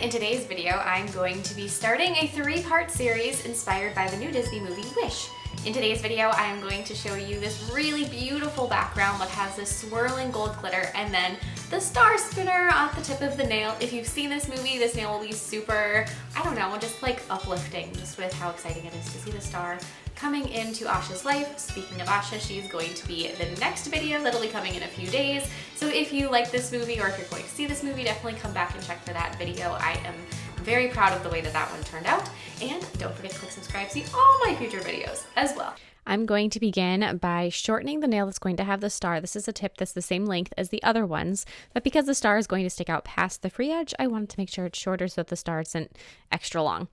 in today's video, I'm going to be starting a 3-part series inspired by the new Disney movie, Wish. In today's video, I am going to show you this really beautiful background that has this swirling gold glitter and then the star spinner at the tip of the nail. If you've seen this movie, this nail will be super, I don't know, just like uplifting, just with how exciting it is to see the star coming into Asha's life. Speaking of Asha, she's going to be the next video that'll be coming in a few days. So if you like this movie or if you're going to see this movie, definitely come back and check for that video. I am very proud of the way that that one turned out. And don't forget to click subscribe to see all my future videos as well. I'm going to begin by shortening the nail that's going to have the star. This is a tip that's the same length as the other ones, but because the star is going to stick out past the free edge, I wanted to make sure it's shorter so that the star isn't extra long.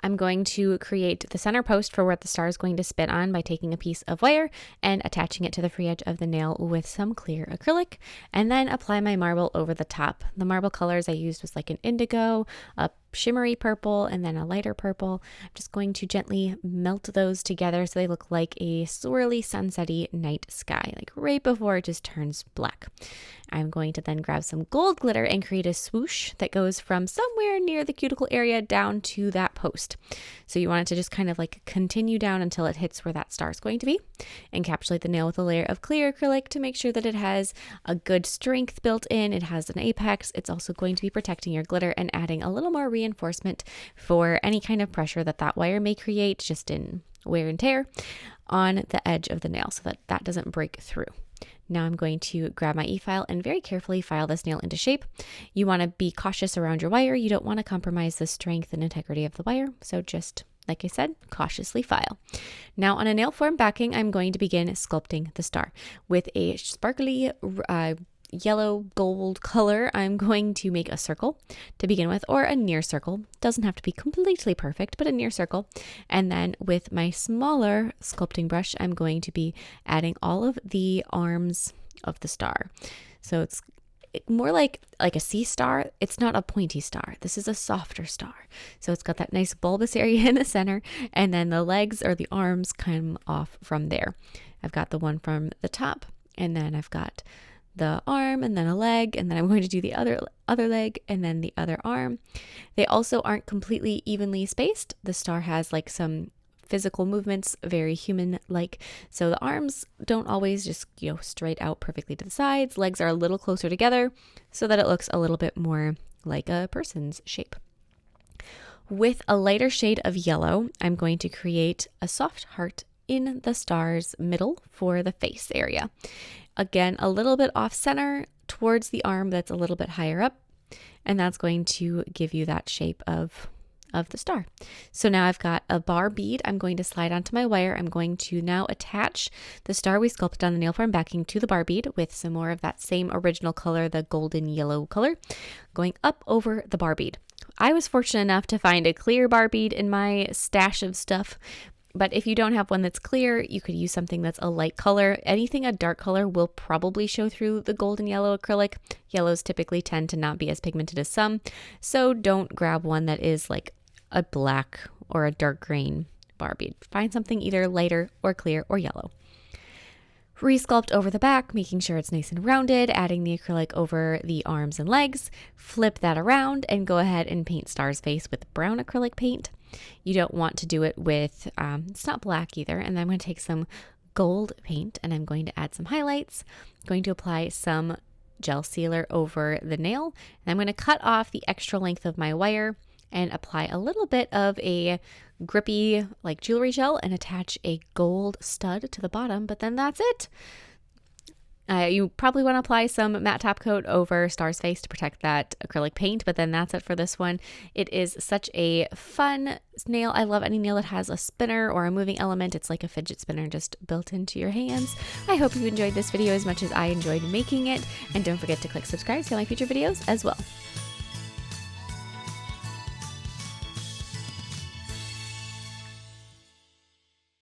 I'm going to create the center post for where the star is going to spin on by taking a piece of wire and attaching it to the free edge of the nail with some clear acrylic, and then apply my marble over the top. The marble colors I used was like an indigo, a shimmery purple, and then a lighter purple. I'm just going to gently melt those together so they look like a swirly sunsetty night sky, like right before it just turns black. I'm going to then grab some gold glitter and create a swoosh that goes from somewhere near the cuticle area down to that post. So you want it to just kind of like continue down until it hits where that star is going to be. Encapsulate the nail with a layer of clear acrylic to make sure that it has a good strength built in. It has an apex. It's also going to be protecting your glitter and adding a little more reinforcement for any kind of pressure that that wire may create just in wear and tear on the edge of the nail so that that doesn't break through. Now I'm going to grab my e-file and very carefully file this nail into shape. You want to be cautious around your wire. You don't want to compromise the strength and integrity of the wire. So just like I said, cautiously file. Now on a nail form backing, I'm going to begin sculpting the star. With a sparkly yellow gold color, I'm going to make a circle to begin with, or a near circle. Doesn't have to be completely perfect, but a near circle. And then with my smaller sculpting brush, I'm going to be adding all of the arms of the star. So it's more like a sea star. It's not a pointy star. This is a softer star. So it's got that nice bulbous area in the center, and then the legs or the arms come off from there. I've got the one from the top, and then I've got the arm and then a leg, and then I'm going to do the other leg and then the other arm. They also aren't completely evenly spaced. The star has like some physical movements, very human-like. So the arms don't always just, straight out perfectly to the sides. Legs are a little closer together so that it looks a little bit more like a person's shape. With a lighter shade of yellow, I'm going to create a soft heart in the star's middle for the face area. Again, a little bit off center towards the arm that's a little bit higher up, and that's going to give you that shape of the star. So now I've got a bar bead I'm going to slide onto my wire. I'm going to now attach the star we sculpted on the nail form backing to the bar bead with some more of that same original color, the golden yellow color, going up over the bar bead. I was fortunate enough to find a clear bar bead in my stash of stuff, but if you don't have one that's clear, you could use something that's a light color. Anything a dark color will probably show through the golden yellow acrylic. Yellows typically tend to not be as pigmented as some, so don't grab one that is like a black or a dark green bar bead. Find something either lighter or clear or yellow. Resculpt over the back, making sure it's nice and rounded, adding the acrylic over the arms and legs. Flip that around and go ahead and paint Star's face with brown acrylic paint. You don't want to do it with, it's not black either. And then I'm going to take some gold paint and I'm going to add some highlights. I'm going to apply some gel sealer over the nail. And I'm going to cut off the extra length of my wire and apply a little bit of a grippy like jewelry gel and attach a gold stud to the bottom, but then that's it. You probably want to apply some matte top coat over Star's face to protect that acrylic paint, but then that's it for this one. It is such a fun nail. I love any nail that has a spinner or a moving element. It's like a fidget spinner just built into your hands. I hope you enjoyed this video as much as I enjoyed making it, and don't forget to click subscribe to see all my future videos as well.